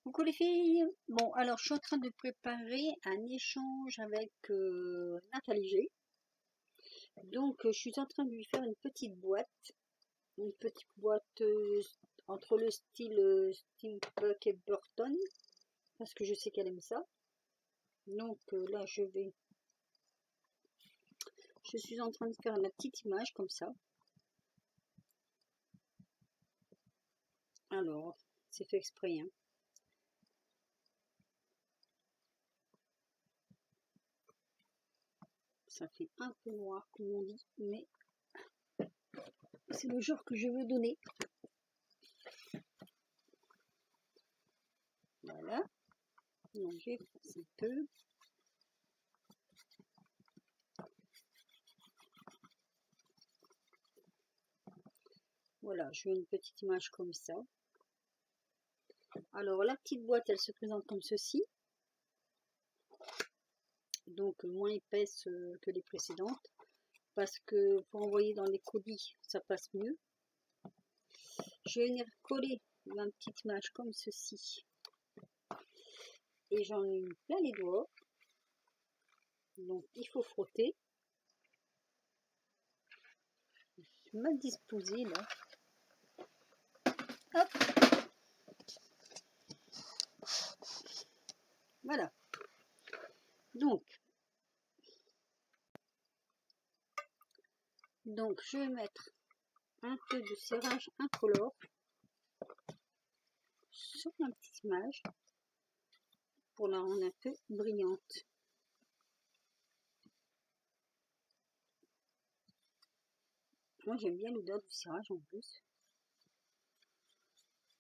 Coucou les filles. Bon, alors je suis en train de préparer un échange avec Nathalie G. Donc je suis en train de lui faire une petite boîte entre le style Steampunk et Burton, parce que je sais qu'elle aime ça. Donc là je suis en train de faire la petite image comme ça. Alors c'est fait exprès, hein. Ça fait un peu noir comme on dit, mais c'est le genre que je veux donner. Voilà. Donc j'efface un peu. Voilà, je fais une petite image comme ça. Alors la petite boîte, elle se présente comme ceci. Donc moins épaisse que les précédentes, parce que pour envoyer dans les colis, ça passe mieux. Je vais venir coller ma petite image comme ceci. Et j'en ai mis plein les doigts. Donc il faut frotter. Je suis mal disposée là. Hop. Voilà. Donc je vais mettre un peu de serrage incolore sur ma petite image pour la rendre un peu brillante. Moi j'aime bien l'odeur du cirage en plus.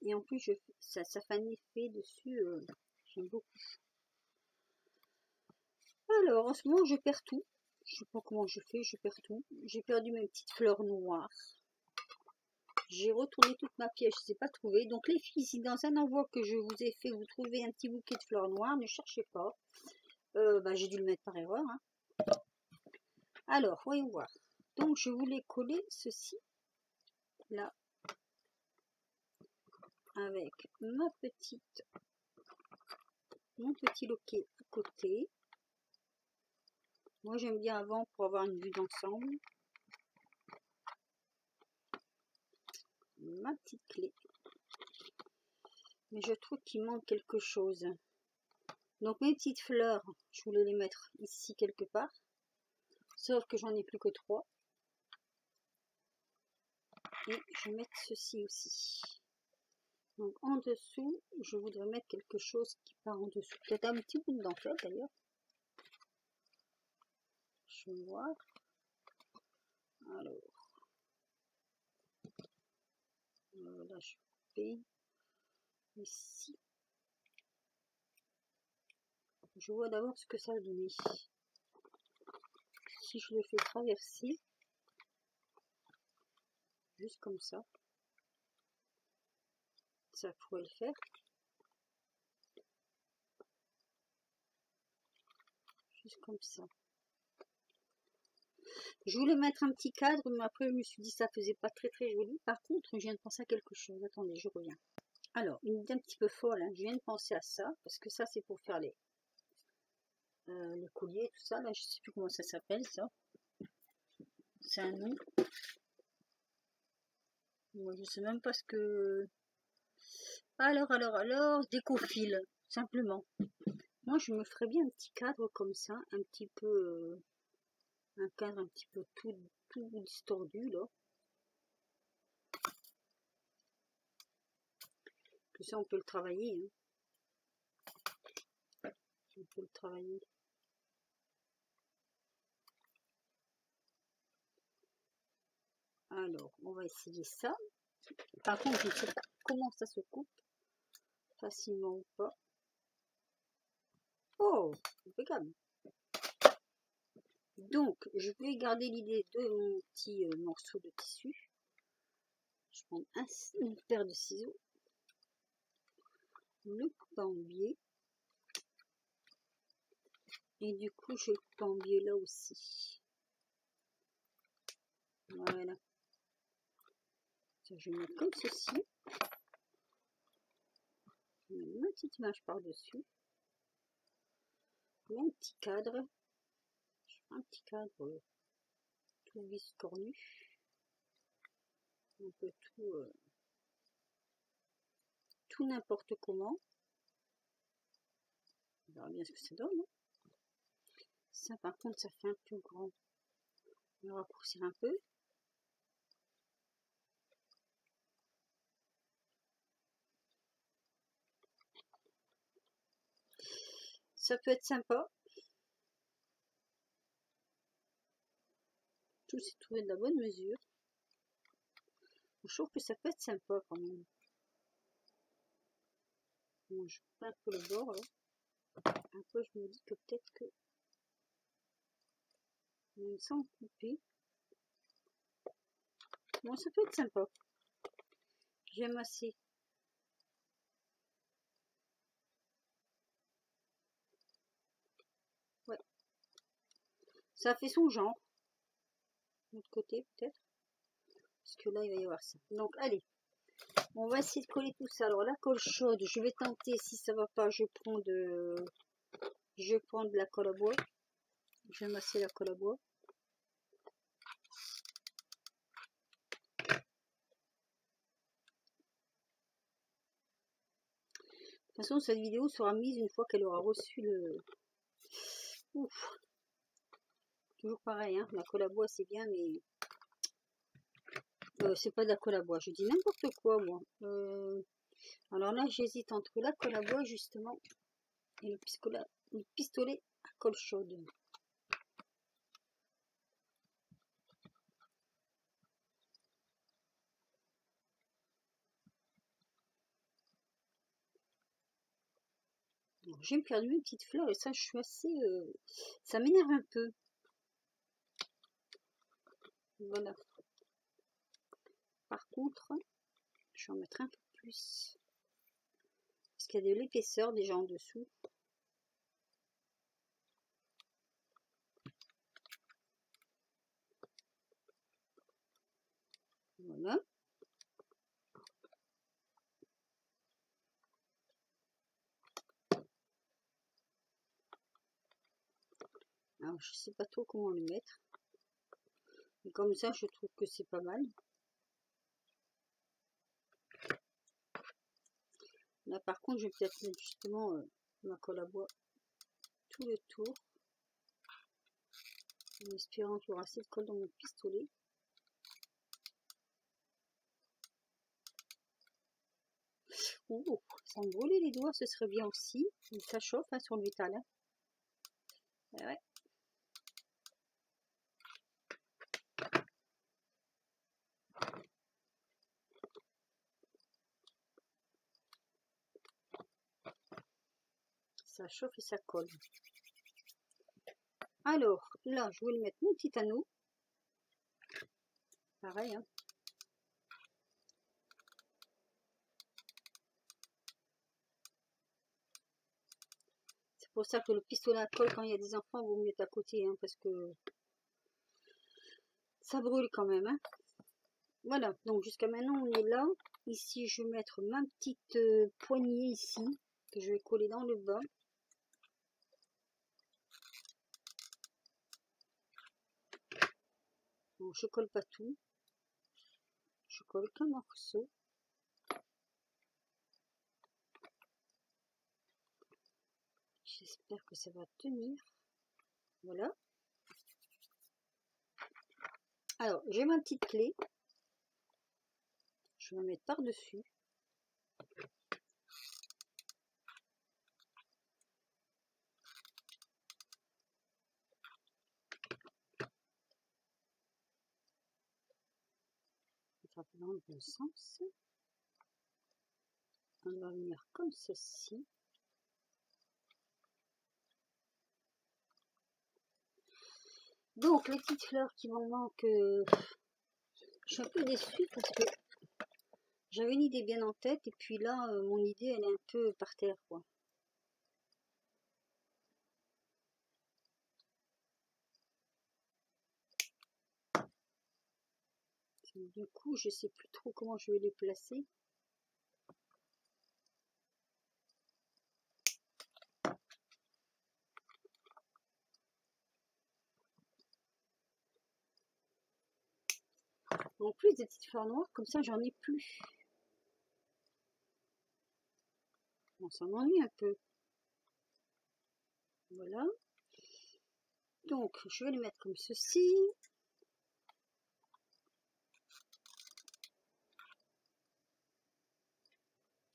Et en plus ça fait un effet dessus, j'aime beaucoup. Alors en ce moment je perds tout. Je sais pas comment je fais, je perds tout. J'ai perdu mes petites fleurs noires. J'ai retourné toute ma pièce, je ne les ai pas trouvées. Donc les filles, si dans un envoi que je vous ai fait, vous trouvez un petit bouquet de fleurs noires, ne cherchez pas. J'ai dû le mettre par erreur, hein. Alors, voyons voir. Donc je voulais coller ceci là avec mon petit loquet à côté. Moi j'aime bien avant pour avoir une vue d'ensemble. Ma petite clé. Mais je trouve qu'il manque quelque chose. Donc mes petites fleurs, je voulais les mettre ici quelque part. Sauf que j'en ai plus que 3. Et je vais mettre ceci aussi. Donc en dessous, je voudrais mettre quelque chose qui part en dessous. Peut-être un petit bout de dentelle d'ailleurs. Je vais voir. Alors. Là, je fais ici. Je vois d'abord ce que ça va donner. Si je le fais traverser, juste comme ça pourrait le faire. Juste comme ça. Je voulais mettre un petit cadre, mais après je me suis dit ça faisait pas très joli. Par contre, je viens de penser à quelque chose. Attendez, je reviens. Alors, une idée un petit peu folle, hein. Je viens de penser à ça, parce que ça c'est pour faire les colliers, tout ça. Là, je sais plus comment ça s'appelle ça. C'est un nom. Moi, je sais même pas ce que. Alors, décofil, simplement. Moi, je me ferais bien un petit cadre comme ça, un petit peu, un cadre un petit peu tout distordu là. Que ça, on peut le travailler. Hein. On peut le travailler. Alors, on va essayer ça. Par contre, je ne sais pas comment ça se coupe. Facilement ou pas. Oh, impeccable. Donc, je vais garder l'idée de mon petit morceau de tissu. Je prends une paire de ciseaux. Le coupe en biais. Et du coup, je le coupe en biais là aussi. Voilà. Je vais mettre comme ceci. Je vais mettre petite image par-dessus. Un petit cadre. Un petit cadre tout biscornu. Un peu tout n'importe comment. On verra bien ce que ça donne. Hein. Ça par contre ça fait un peu grand. On va raccourcir un peu. Ça peut être sympa. Tout s'est trouvé de la bonne mesure. Je trouve que ça peut être sympa quand même. Bon, je coupe un peu le bord là. Un peu, je me dis que peut-être que même sans couper. Bon, ça peut être sympa. J'aime assez. Ouais. Ça fait son genre. De l'autre côté peut-être. Parce que là, il va y avoir ça. Donc, allez. On va essayer de coller tout ça. Alors, la colle chaude, je vais tenter. Si ça va pas, je prends de la colle à bois. Je vais masser la colle à bois. De toute façon, cette vidéo sera mise une fois qu'elle aura reçu le... Ouf. Toujours pareil, hein. La colle à bois, c'est bien, mais... c'est pas de la colle à bois. Je dis n'importe quoi, moi. Alors là, j'hésite entre la colle à bois, justement, et le pistolet à colle chaude. J'ai perdu une petite fleur et ça, je suis assez... ça m'énerve un peu. Voilà. Par contre, je vais en mettre un peu plus. Parce qu'il y a de l'épaisseur déjà en dessous. Voilà. Alors, je sais pas trop comment le mettre. Et comme ça, je trouve que c'est pas mal. Là, par contre, je vais peut-être mettre justement ma colle à bois tout le tour. En espérant qu'il y aura assez de colle dans mon pistolet. Oh, ça me brûlait les doigts, ce serait bien aussi. Ça chauffe hein, sur le métal. Hein. Ouais. Ça chauffe et ça colle. Alors, là, je vais le mettre mon petit anneau. Pareil, hein. C'est pour ça que le pistolet à colle, quand il y a des enfants, vaut mieux être à côté, hein, parce que ça brûle quand même. Hein. Voilà, donc jusqu'à maintenant, on est là. Ici, je vais mettre ma petite poignée ici, que je vais coller dans le bas. Bon, je colle pas tout. Je colle qu'un morceau. J'espère que ça va tenir. Voilà. Alors, j'ai ma petite clé. Je vais la mettre par-dessus. Ça va dans le bon sens. On va venir comme ceci. Donc, les petites fleurs qui m'en manquent, je suis un peu déçue parce que j'avais une idée bien en tête et puis là, mon idée, elle est un peu par terre, quoi. Du coup, je sais plus trop comment je vais les placer. En plus des petites fleurs noires, comme ça j'en ai plus. Bon, ça m'ennuie un peu. Voilà. Donc, je vais les mettre comme ceci.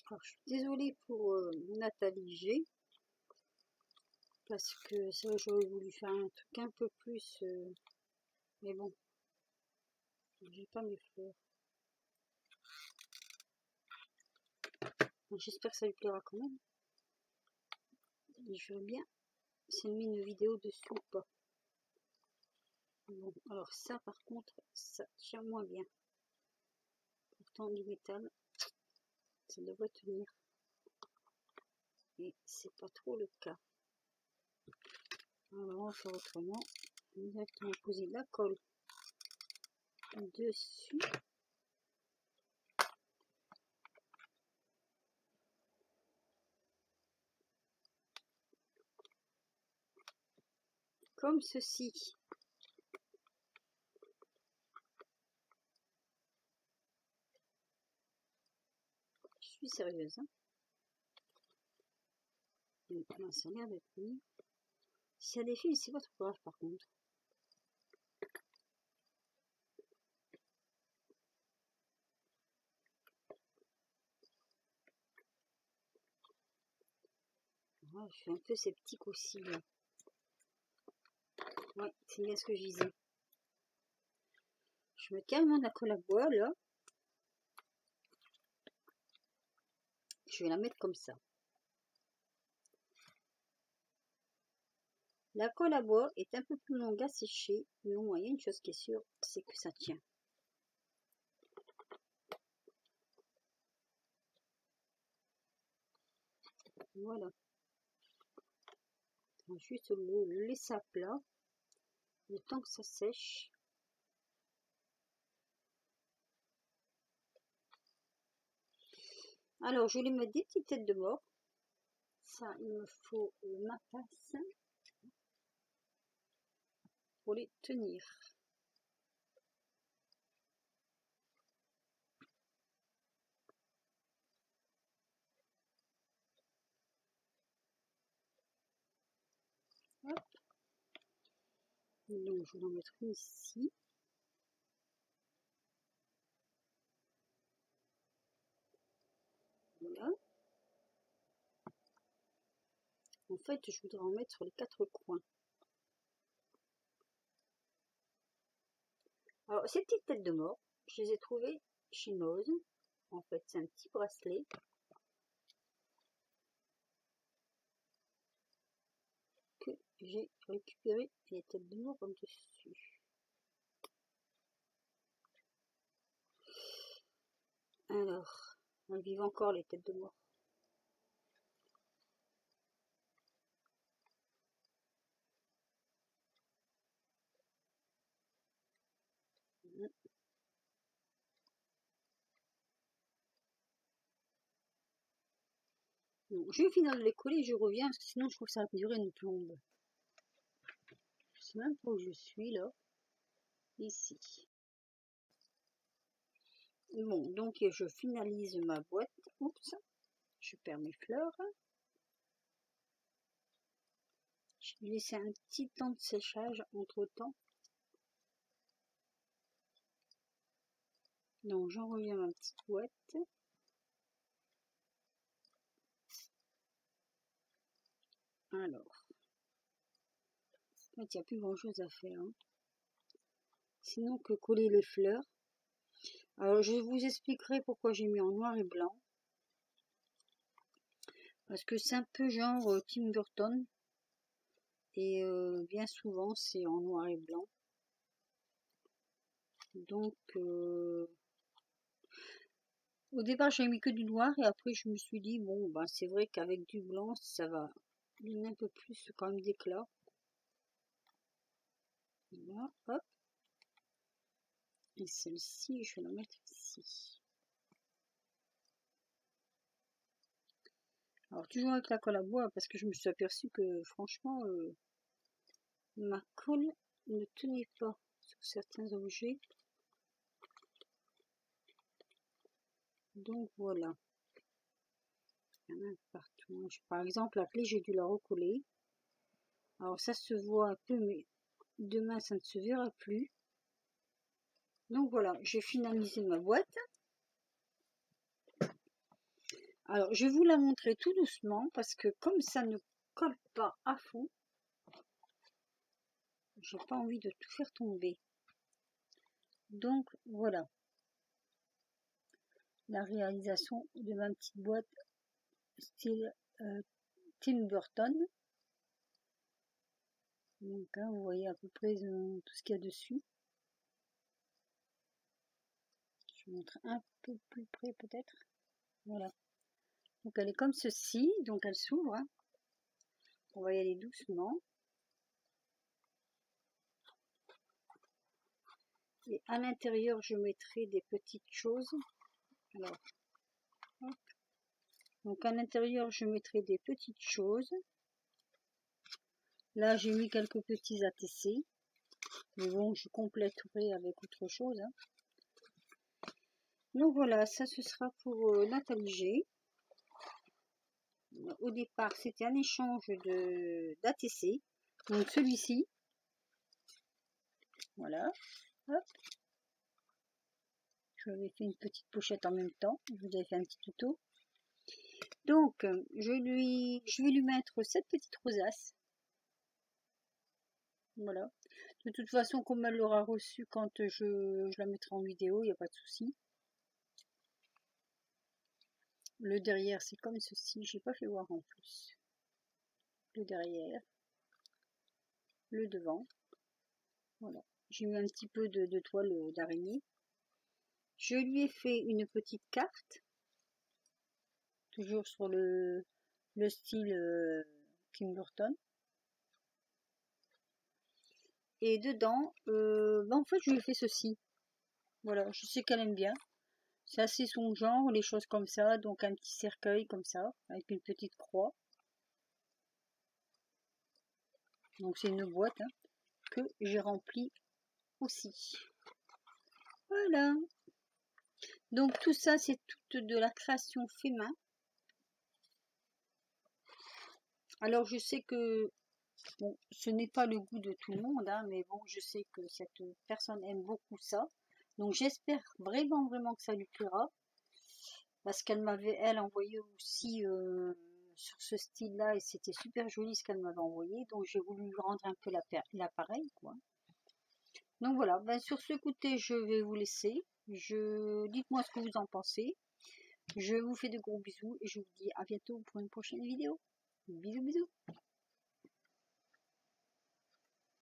Alors, je suis désolée pour Nathalie G. Parce que ça, j'aurais voulu faire un truc un peu plus... mais bon, j'ai pas mes fleurs. J'espère que ça lui plaira quand même. Je veux bien si elle met une vidéo dessus ou pas. Bon, alors ça par contre, ça tient moins bien. Pourtant du métal, ça devrait tenir. Et c'est pas trop le cas. Alors on va faire autrement. Directement poser la colle dessus. Comme ceci. Je suis sérieuse. Hein. Ça a l'air d'être mis. S'il y a des fils, c'est pas trop grave par contre. Ouais, je suis un peu sceptique aussi. Là. Ouais, c'est bien ce que je disais. Je mets carrément de la colle à bois là. Je vais la mettre comme ça. La colle à bois est un peu plus longue à sécher, mais au moins il y a une chose qui est sûre, c'est que ça tient. Voilà. On va juste le laisser à plat, le temps que ça sèche. Alors, je vais les mettre des petites têtes de mort. Ça, il me faut ma passe pour les tenir. Hop. Donc, je vais en mettre une ici. Voilà. En fait, je voudrais en mettre sur les 4 coins. Alors, ces petites têtes de mort, je les ai trouvées chez Nose. En fait, c'est un petit bracelet. Que j'ai récupéré les têtes de mort en dessus. Alors, elles vivent encore les têtes de mort. Bon, je vais finir de les coller et je reviens parce que sinon je trouve que ça va durer une plombe. Je sais même pas où je suis là. Ici. Bon, donc je finalise ma boîte. Oups, je perds mes fleurs. Je vais laisser un petit temps de séchage entre temps. Donc j'en reviens à ma petite boîte. Alors, en fait, il n'y a plus grand chose à faire. Hein. Sinon que coller les fleurs. Alors je vous expliquerai pourquoi j'ai mis en noir et blanc. Parce que c'est un peu genre Tim Burton. Et bien souvent c'est en noir et blanc. Donc au départ j'avais mis que du noir et après je me suis dit bon ben c'est vrai qu'avec du blanc ça va donner un peu plus quand même d'éclat. Voilà, hop. Et celle-ci je vais la mettre ici. Alors toujours avec la colle à bois parce que je me suis aperçue que franchement ma colle ne tenait pas sur certains objets. Donc voilà. Il y en a partout. Par exemple, la clé, j'ai dû la recoller. Alors ça se voit un peu, mais demain, ça ne se verra plus. Donc voilà, j'ai finalisé ma boîte. Alors, je vais vous la montrer tout doucement parce que comme ça ne colle pas à fond, j'ai pas envie de tout faire tomber. Donc voilà la réalisation de ma petite boîte style Tim Burton. Donc hein, vous voyez à peu près tout ce qu'il y a dessus. Je vous montre un peu plus près peut-être. Voilà. Donc elle est comme ceci, donc elle s'ouvre. Hein. On va y aller doucement. Et à l'intérieur, je mettrai des petites choses. Alors, hop. Donc à l'intérieur, je mettrai des petites choses. Là, j'ai mis quelques petits ATC. Mais bon, je compléterai avec autre chose. Hein. Donc voilà, ça ce sera pour Nathalie G. Au départ, c'était un échange d'ATC. Donc celui-ci. Voilà. Hop. Je lui ai fait une petite pochette en même temps. Je vous avais fait un petit tuto. Donc, je vais lui mettre cette petite rosace. Voilà. De toute façon, comme elle l'aura reçue quand je la mettrai en vidéo, il n'y a pas de souci. Le derrière, c'est comme ceci. J'ai pas fait voir en plus. Le derrière. Le devant. Voilà. J'ai mis un petit peu de toile d'araignée. Je lui ai fait une petite carte. Toujours sur le style Tim Burton. Et dedans, en fait, je lui ai fait ceci. Voilà, je sais qu'elle aime bien. C'est assez son genre, les choses comme ça. Donc un petit cercueil comme ça, avec une petite croix. Donc c'est une boîte hein, que j'ai remplie aussi. Voilà. Donc tout ça, c'est toute de la création fait main. Alors je sais que bon, ce n'est pas le goût de tout le monde, hein, mais bon, je sais que cette personne aime beaucoup ça. Donc j'espère vraiment, vraiment que ça lui plaira. Parce qu'elle m'avait, elle, envoyé aussi sur ce style-là et c'était super joli ce qu'elle m'avait envoyé. Donc j'ai voulu lui rendre un peu l'appareil, quoi. Donc voilà, ben, sur ce côté, je vais vous laisser. Dites-moi ce que vous en pensez. Je vous fais de gros bisous et je vous dis à bientôt pour une prochaine vidéo. Bisous, bisous.